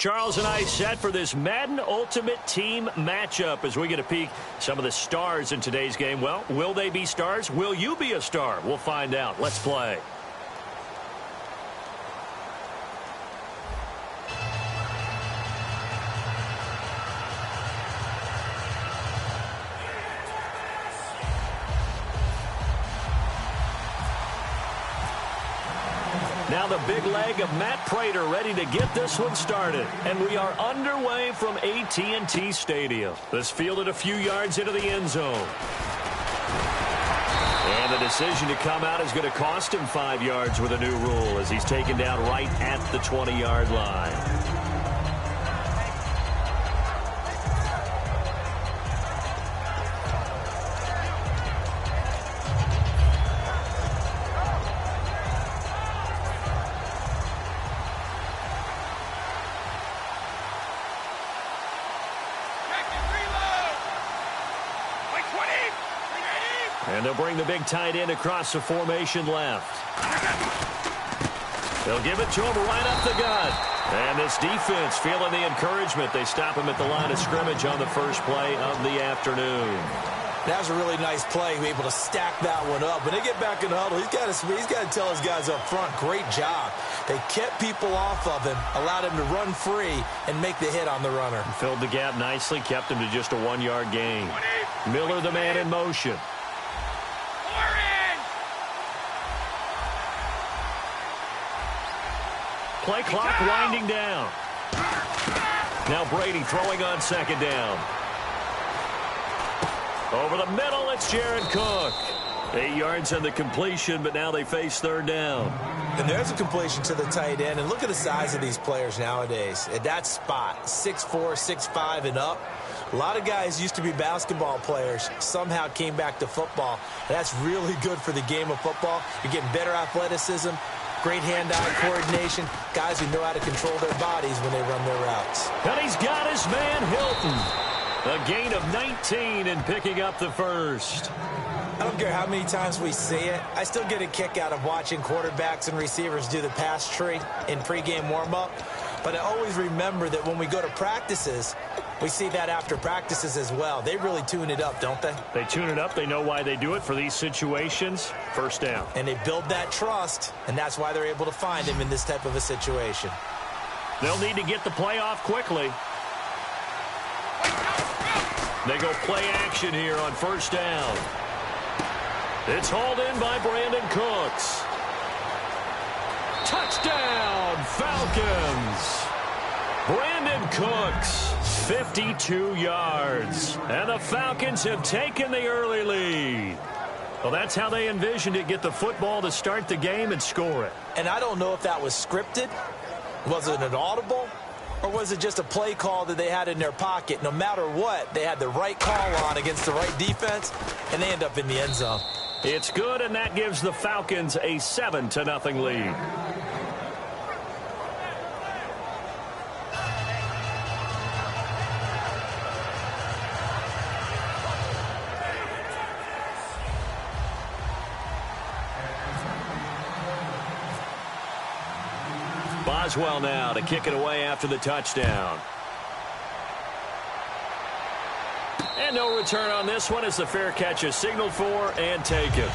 Charles and I set for this Madden Ultimate Team matchup as we get a peek some of the stars in today's game. Well, will they be stars? Will you be a star? We'll find out. Let's play. Now the big leg of Matt Prater ready to get this one started. And we are underway from AT&T Stadium. This fielded a few yards into the end zone. And the decision to come out is going to cost him 5 yards with a new rule as he's taken down right at the 20-yard line. And they'll bring the big tight end across the formation left. They'll give it to him right up the gut. And this defense feeling the encouragement. They stop him at the line of scrimmage on the first play of the afternoon. That was a really nice play. Be able to stack that one up. When they get back in the huddle, he's got to tell his guys up front, great job. They kept people off of him, allowed him to run free, and make the hit on the runner. Filled the gap nicely, kept him to just a 1-yard gain. Miller, the man in motion. Play clock winding down. Now Brady throwing on second down. Over the middle, it's Jared Cook. 8 yards on the completion, but now they face third down. And there's a completion to the tight end. And look at the size of these players nowadays. At that spot, 6'4", 6'5", and up. A lot of guys used to be basketball players, somehow came back to football. That's really good for the game of football. You're getting better athleticism, great hand-eye coordination, guys who know how to control their bodies when they run their routes. And he's got his man, Hilton. A gain of 19 and picking up the first. I don't care how many times we see it. I still get a kick out of watching quarterbacks and receivers do the pass tree in pregame warm-up. But I always remember that when we go to practices, we see that after practices as well. They really tune it up, don't they? They tune it up. They know why they do it for these situations. First down. And they build that trust, and that's why they're able to find him in this type of a situation. They'll need to get the play off quickly. They go play action here on first down. It's hauled in by Brandon Cooks. Touchdown, Falcons. Brandon Cooks, 52 yards. And the Falcons have taken the early lead. Well, that's how they envisioned it, get the football to start the game and score it. And I don't know if that was scripted. Was it an audible? Or was it just a play call that they had in their pocket? No matter what, they had the right call on against the right defense, and they end up in the end zone. It's good, and that gives the Falcons a 7-0 lead. Boswell now to kick it away after the touchdown. And no return on this one as the fair catch is signaled for and taken.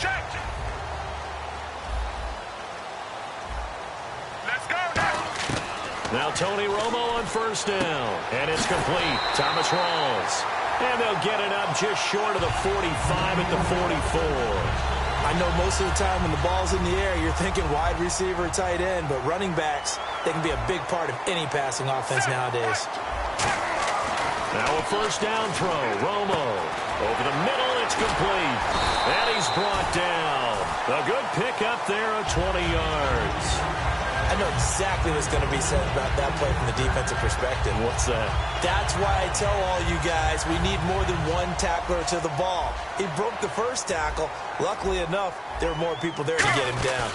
Check. Let's go now. Now Tony Romo on first down. And it's complete. Thomas Rawls. And they'll get it up just short of the 45 at the 44. I know most of the time when the ball's in the air, you're thinking wide receiver, tight end, but running backs, they can be a big part of any passing offense nowadays. Now a first down throw. Romo. Over the middle, it's complete. And he's brought down. A good pick up there of 20 yards. I know exactly what's going to be said about that play from the defensive perspective. What's that? That's why I tell all you guys we need more than one tackler to the ball. He broke the first tackle. Luckily enough, there were more people there to get him down.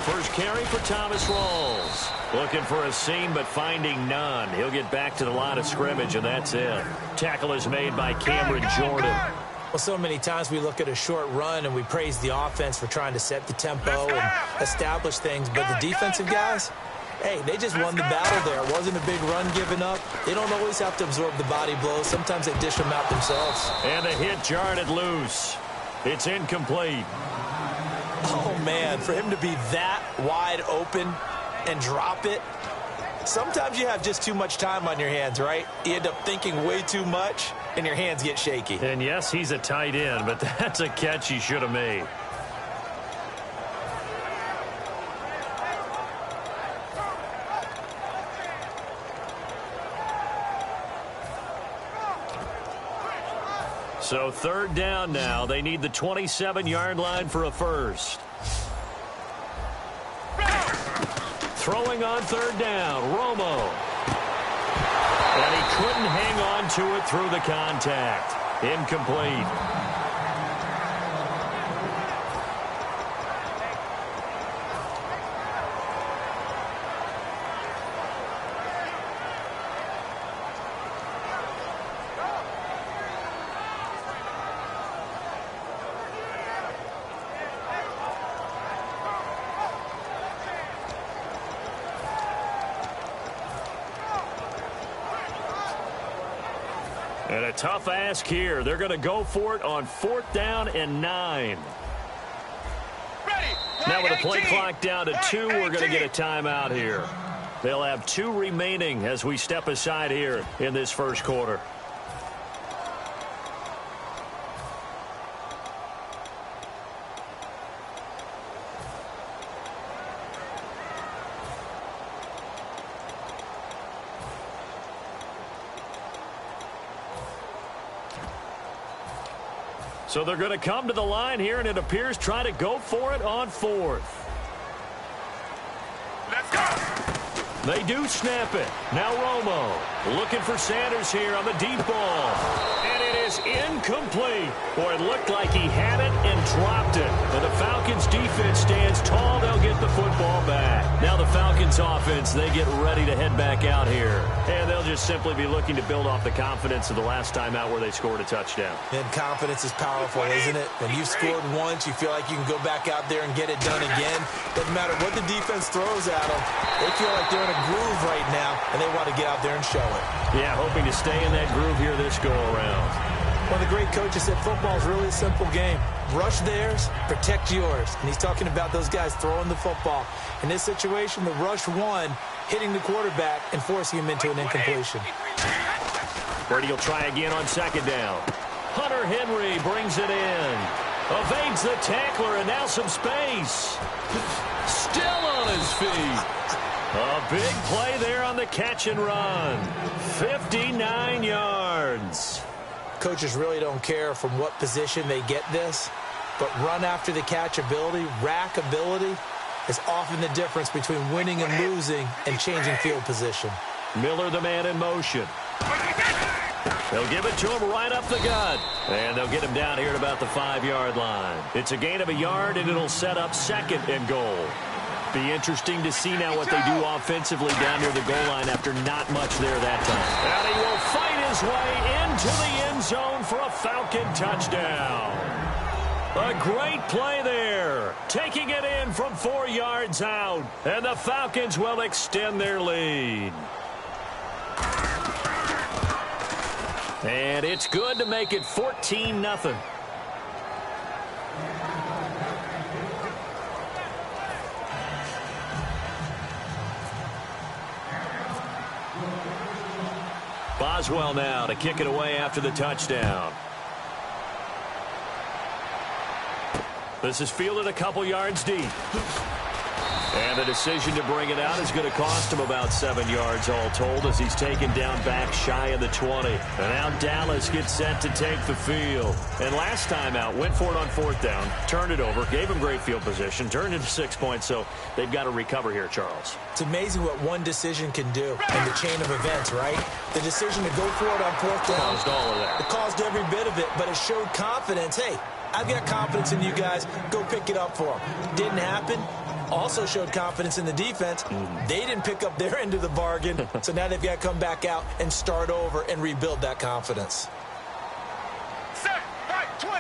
First carry for Thomas Rawls. Looking for a seam, but finding none. He'll get back to the line of scrimmage, and that's it. Tackle is made by Cameron Jordan. Well, so many times we look at a short run and we praise the offense for trying to set the tempo and establish things, but the defensive guys, hey, they just won the battle there. It wasn't a big run given up. They don't always have to absorb the body blows. Sometimes they dish them out themselves. And the hit jarred it loose. It's incomplete. Oh, man, for him to be that wide open and drop it, sometimes you have just too much time on your hands, right? You end up thinking way too much, and your hands get shaky. And, yes, he's a tight end, but that's a catch he should have made. So third down now. They need the 27-yard line for a first. Throwing on third down, Romo. And he couldn't hang on to it through the contact. Incomplete. And a tough ask here. They're going to go for it on 4th down and 9. Now with the play clock down to 2, we're going to get a timeout here. They'll have 2 remaining as we step aside here in this first quarter. So they're going to come to the line here, and it appears try to go for it on 4th. Let's go. They do snap it. Now Romo looking for Sanders here on the deep ball. And it is incomplete. Boy, it looked like he had it and dropped it. And the Falcons defense stands tall. They'll get the football back. Now the Falcons offense, they get ready to head back out here. And they'll just simply be looking to build off the confidence of the last time out where they scored a touchdown. And confidence is powerful, isn't it? When you've scored once, you feel like you can go back out there and get it done again. Doesn't matter what the defense throws at them. They feel like they're in a groove right now, and they want to get out there and show it. Yeah, hoping to stay in that groove here this go-around. One of the great coaches said football is really a simple game. Rush theirs, protect yours. And he's talking about those guys throwing the football. In this situation, the rush one, hitting the quarterback and forcing him into an incompletion. Brady will try again on 2nd down. Hunter Henry brings it in. Evades the tackler, and now some space. Still on his feet. A big play there on the catch and run. 59 yards. Coaches really don't care from what position they get this, but run after the catch ability, rack ability, is often the difference between winning and losing and changing field position. Miller, the man in motion. They'll give it to him right up the gut. And they'll get him down here at about the 5-yard line. It's a gain of a yard, and it'll set up 2nd and goal. Be interesting to see now what they do offensively down near the goal line after not much there that time. And he will fight his way into the end zone for a Falcon touchdown. A great play there. Taking it in from 4 yards out. And the Falcons will extend their lead. And it's good to make it 14-0. Boswell now to kick it away after the touchdown. This is fielded a couple yards deep. And the decision to bring it out is going to cost him about 7 yards all told as he's taken down back shy of the 20. And now Dallas gets set to take the field. And last time out, went for it on 4th down, turned it over, gave him great field position, turned into 6 points, so they've got to recover here, Charles. It's amazing what one decision can do in the chain of events, right? The decision to go for it on 4th down. Caused all of that. It caused every bit of it, but it showed confidence. Hey, I've got confidence in you guys. Go pick it up for them. Didn't happen. Also showed confidence in the defense. They didn't pick up their end of the bargain, so now they've got to come back out and start over and rebuild that confidence. Set, right, 20.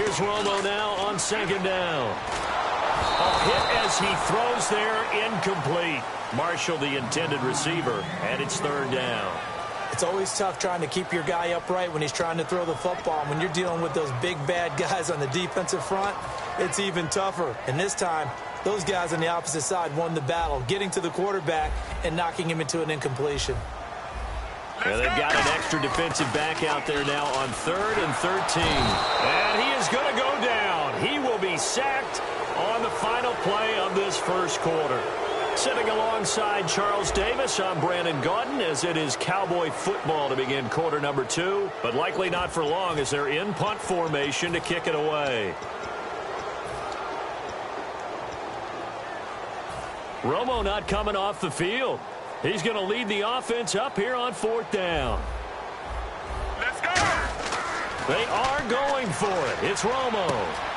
Here's Romo now on second down. A hit as he throws there, incomplete. Marshall, the intended receiver, and it's third down. It's always tough trying to keep your guy upright when he's trying to throw the football. When you're dealing with those big, bad guys on the defensive front, it's even tougher. And this time, those guys on the opposite side won the battle, getting to the quarterback and knocking him into an incompletion. Yeah, they've got an extra defensive back out there now on 3rd and 13. And he is going to go down. He will be sacked on the final play of this first quarter. Sitting alongside Charles Davis, I'm Brandon Gaudin, as it is Cowboy football to begin quarter number 2, but likely not for long as they're in punt formation to kick it away. Romo not coming off the field. He's going to lead the offense up here on 4th down. Let's go! They are going for it. It's Romo.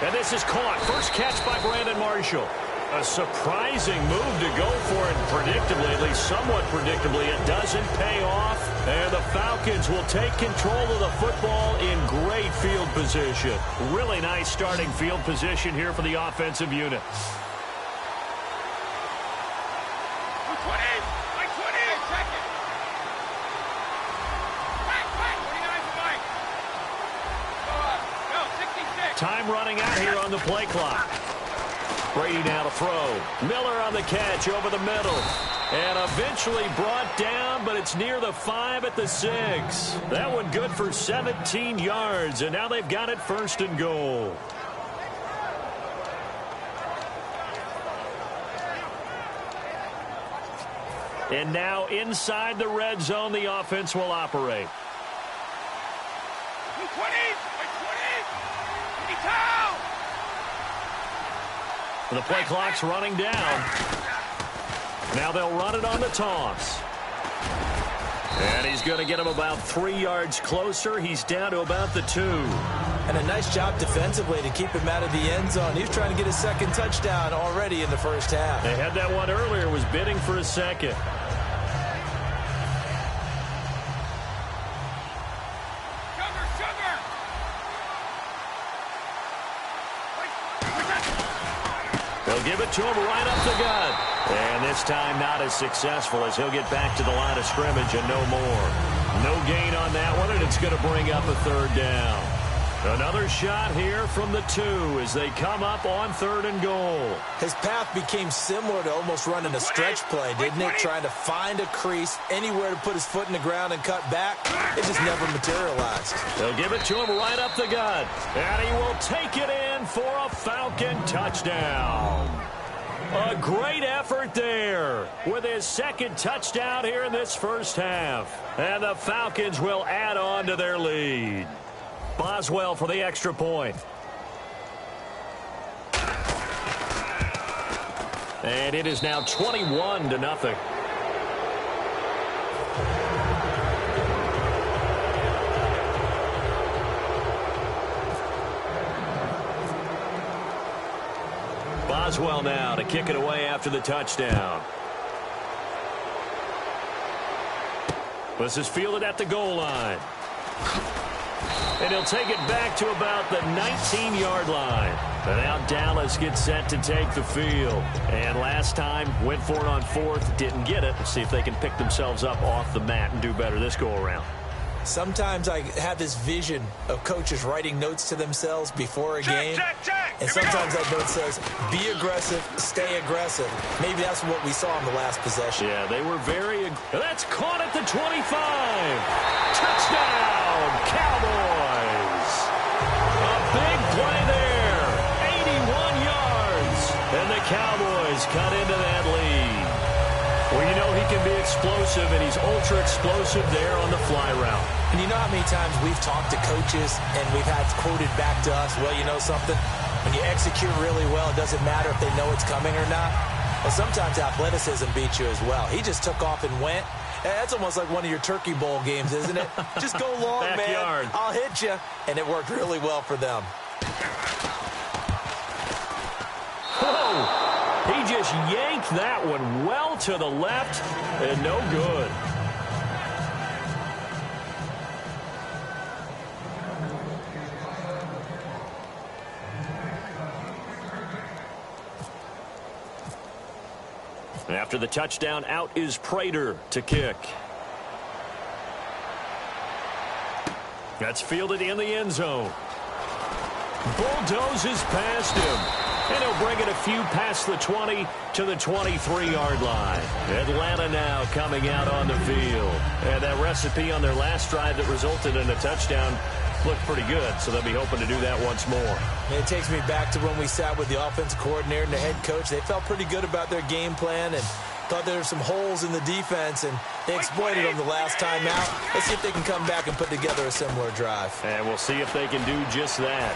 And this is caught. First catch by Brandon Marshall. A surprising move to go for it predictably, at least somewhat predictably. It doesn't pay off, and the Falcons will take control of the football in great field position. Really nice starting field position here for the offensive unit. Time running out here on the play clock. Brady now to throw. Miller on the catch over the middle. And eventually brought down, but it's near the 5 at the 6. That one good for 17 yards, and now they've got it 1st and goal. And now inside the red zone, the offense will operate. The play clock's running down. Now they'll run it on the toss. And he's going to get him about 3 yards closer. He's down to about the 2. And a nice job defensively to keep him out of the end zone. He was trying to get his second touchdown already in the first half. They had that one earlier, was bidding for a second. They'll give it to him right up the gut. And this time not as successful as he'll get back to the line of scrimmage and no more. No gain on that one, and it's going to bring up a 3rd down. Another shot here from the 2 as they come up on 3rd and goal. His path became similar to almost running a stretch play, didn't it? Trying to find a crease, anywhere to put his foot in the ground and cut back. It just never materialized. They'll give it to him right up the gut. And he will take it in for a Falcon touchdown. A great effort there with his 2nd touchdown here in this first half. And the Falcons will add on to their lead. Boswell for the extra point. And it is now 21-0. Boswell now to kick it away after the touchdown. This is fielded at the goal line. And he'll take it back to about the 19-yard line. But now Dallas gets set to take the field. And last time, went for it on 4th, didn't get it. Let's see if they can pick themselves up off the mat and do better this go-around. Sometimes I have this vision of coaches writing notes to themselves before a game. And sometimes that note says, be aggressive, stay aggressive. Maybe that's what we saw in the last possession. Yeah, they were very aggressive. That's caught at the 25. Touchdown, Cowboys. A big play there. 81 yards. And the Cowboys cut into that lead. Well, you know he can be explosive, and he's ultra-explosive there on the fly route. And you know how many times we've talked to coaches and we've had quoted back to us, well, you know something? When you execute really well, it doesn't matter if they know it's coming or not. Well, sometimes athleticism beats you as well. He just took off and went. That's almost like one of your Turkey Bowl games, isn't it? Just go long, Backyard. man. I'll hit you. And it worked really well for them. Whoa! He just yanked that one well to the left and no good. After the touchdown, out is Prater to kick. That's fielded in the end zone. Bulldozes past him. And he'll bring it a few past the 20 to the 23-yard line. Atlanta now coming out on the field. And that recipe on their last drive that resulted in a touchdown looked pretty good, so they'll be hoping to do that once more. It takes me back to when we sat with the offensive coordinator and the head coach. They felt pretty good about their game plan and thought there were some holes in the defense, and they exploited them the last time out. Let's see if they can come back and put together a similar drive. And we'll see if they can do just that.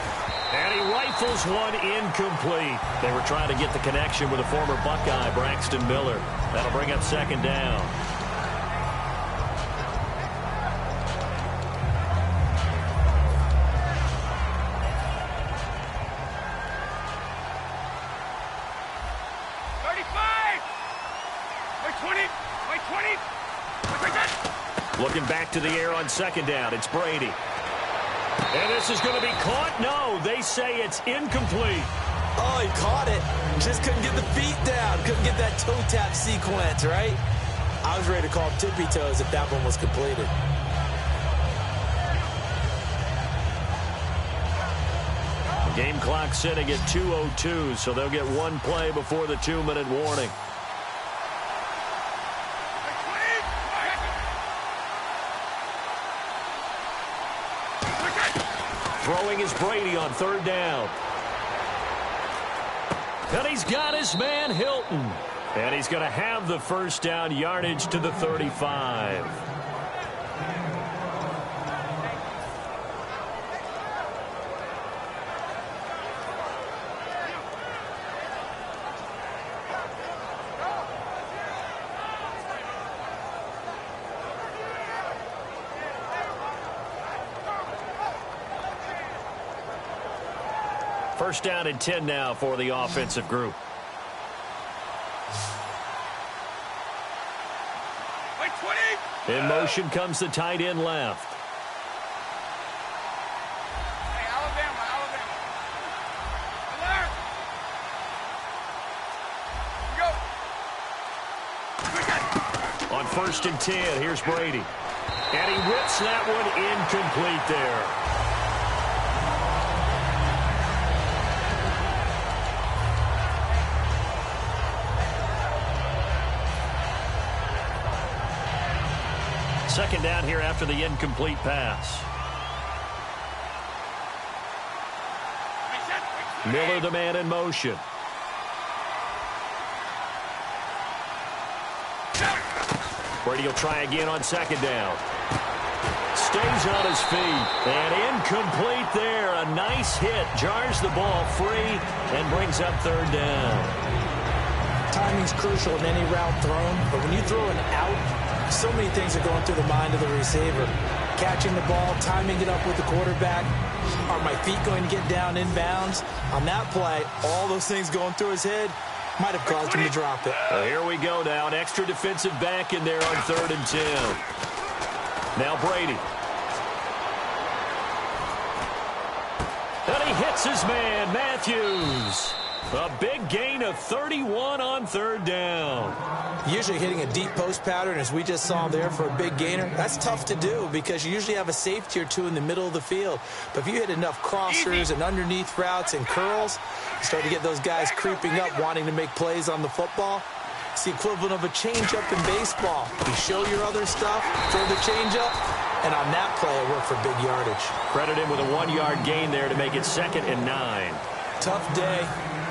And he rifles one incomplete. They were trying to get the connection with a former Buckeye, Braxton Miller. That'll bring up second down. Looking back to the air on second down. It's Brady. And this is going to be caught. No, they say it's incomplete. Oh, he caught it. Just couldn't get the feet down. Couldn't get that toe tap sequence, right? I was ready to call tippy toes if that one was completed. The game clock sitting at 2:02, so they'll get one play before the 2-minute warning. Throwing is Brady on third down. And he's got his man Hilton. And he's going to have the first down yardage to the 35. First down and 10 now for the offensive group. In motion comes the tight end left. Hey, Alabama. Alert. Go. On first and 10, here's Brady. And he whips that one incomplete there. Second down here after the incomplete pass. Miller, the man in motion. Brady will try again on second down. Stays on his feet. And incomplete there. A nice hit. Jars the ball free and brings up third down. Timing's crucial in any route thrown, but when you throw an out, so many things are going through the mind of the receiver. Catching the ball, timing it up with the quarterback. Are my feet going to get down in bounds? On that play, all those things going through his head might have caused him to drop it. Well, here we go now. An extra defensive back in there on third and 10. Now Brady. And he hits his man, Matthews. A big gain of 31 on third down. Usually hitting a deep post pattern, as we just saw there for a big gainer, that's tough to do because you usually have a safety or two in the middle of the field. But if you hit enough crossers and underneath routes and curls, you start to get those guys creeping up, wanting to make plays on the football. It's the equivalent of a changeup in baseball. You show your other stuff, throw the changeup, and on that play, it worked for big yardage. Credit him with a 1-yard gain there to make it 2nd and 9. Tough day.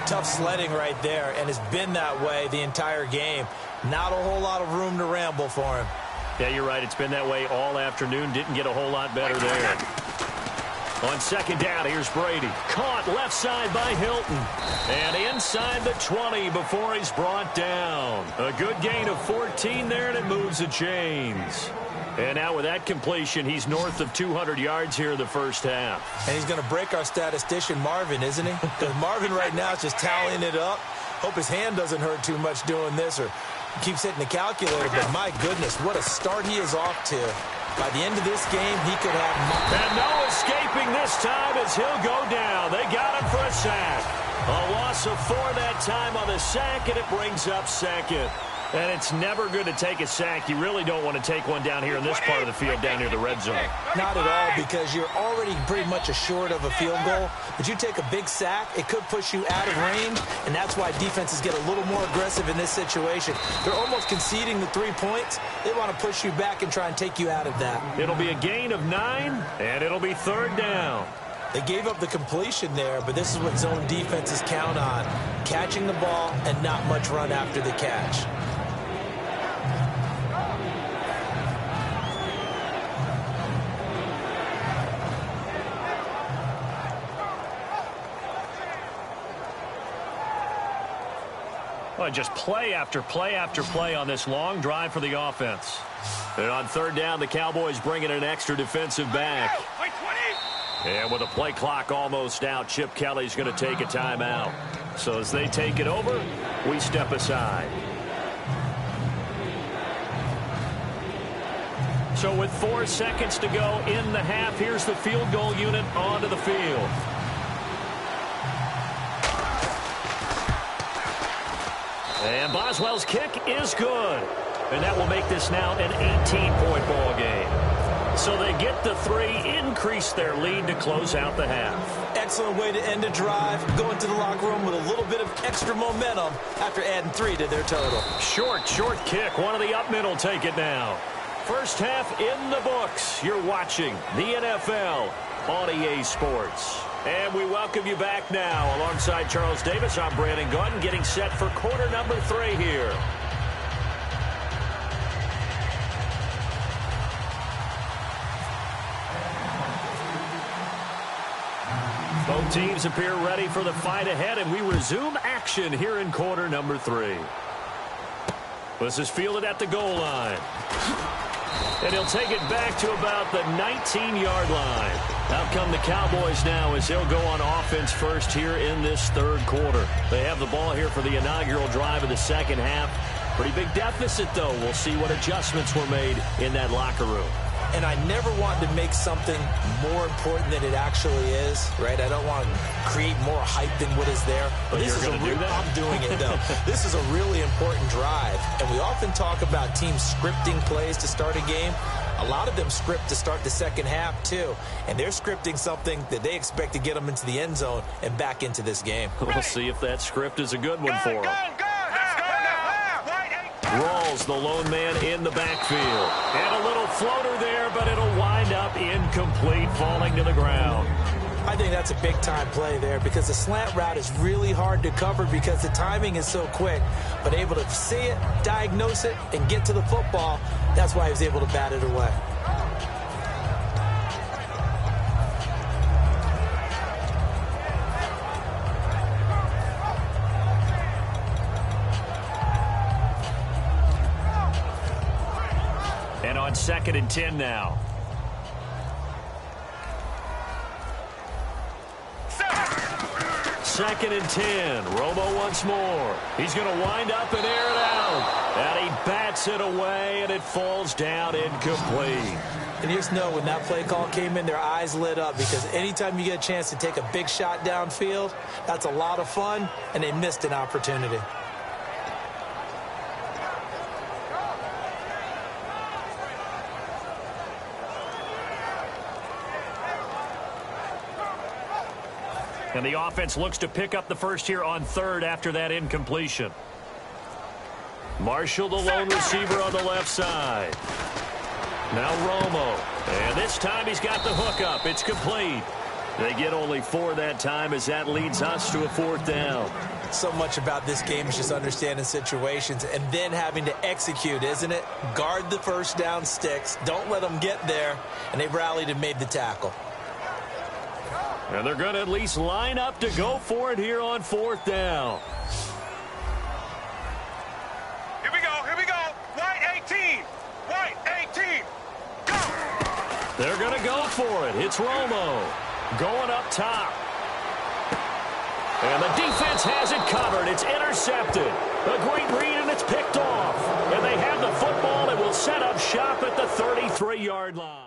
Tough sledding right there, and it's been that way the entire game. Not a whole lot of room to ramble for him. Yeah, you're right. It's been that way all afternoon. Didn't get a whole lot better there. On second down, here's Brady. Caught left side by Hilton. And inside the 20 before he's brought down. A good gain of 14 there, and it moves the chains. And now with that completion, he's north of 200 yards here in the first half. And he's going to break our statistician, Marvin, isn't he? Because Marvin right now is just tallying it up. Hope his hand doesn't hurt too much doing this or keeps hitting the calculator. But my goodness, what a start he is off to. By the end of this game, he could have... And no escaping this time as he'll go down. They got him for a sack. A loss of 4 that time on the sack, and it brings up second. And it's never good to take a sack. You really don't want to take one down here in this part of the field, down near the red zone. Not at all, because you're already pretty much assured of a field goal. But you take a big sack, it could push you out of range, and that's why defenses get a little more aggressive in this situation. They're almost conceding the 3 points. They want to push you back and try and take you out of that. It'll be a gain of 9, and it'll be 3rd down. They gave up the completion there, but this is what zone defenses count on: catching the ball and not much run after the catch. Well, just play after play after play on this long drive for the offense. And on 3rd down, the Cowboys bring in an extra defensive back. And with the play clock almost out, Chip Kelly's going to take a timeout. So as they take it over, we step aside. So with 4 seconds to go in the half, here's the field goal unit onto the field. And Boswell's kick is good. And that will make this now an 18-point ball game. So they get the 3, increase their lead to close out the half. Excellent way to end a drive. Go into the locker room with a little bit of extra momentum after adding 3 to their total. Short kick. One of the up middle take it now. First half in the books. You're watching the NFL on EA Sports. And we welcome you back now. Alongside Charles Davis, I'm Brandon Gaudin, getting set for quarter number 3 here. Both teams appear ready for the fight ahead, and we resume action here in quarter number 3. This is fielded at the goal line. And he'll take it back to about the 19-yard line. Out come the Cowboys now as they'll go on offense first here in this 3rd quarter. They have the ball here for the inaugural drive of the 2nd half. Pretty big deficit, though. We'll see what adjustments were made in that locker room. And I never want to make something more important than it actually is, right? I don't want to create more hype than what is there. But this is I'm doing it, though. This is a really important drive. And we often talk about teams scripting plays to start a game. A lot of them script to start the 2nd half, too. And they're scripting something that they expect to get them into the end zone and back into this game. We'll see if that script is a good one for them. Rawls, the lone man in the backfield. And a little floater there, but it'll wind up incomplete, falling to the ground. I think that's a big-time play there because the slant route is really hard to cover because the timing is so quick. But able to see it, diagnose it, and get to the football, that's why he was able to bat it away. And on 2nd and 10 now. Second and 10. Romo once more. He's going to wind up and air it out. And he bats it away, and it falls down incomplete. And you just know when that play call came in, their eyes lit up because anytime you get a chance to take a big shot downfield, that's a lot of fun, and they missed an opportunity. And the offense looks to pick up the first here on 3rd after that incompletion. Marshall, the lone receiver on the left side. Now Romo. And this time he's got the hook up. It's complete. They get only 4 that time as that leads us to a 4th down. So much about this game is just understanding situations and then having to execute, isn't it? Guard the first down sticks. Don't let them get there. And they rallied and made the tackle. And they're going to at least line up to go for it here on 4th down. Here we go. White 18. White 18. Go. They're going to go for it. It's Romo going up top. And the defense has it covered. It's intercepted. A great read, and it's picked off. And they have the football and will set up shop at the 33-yard line.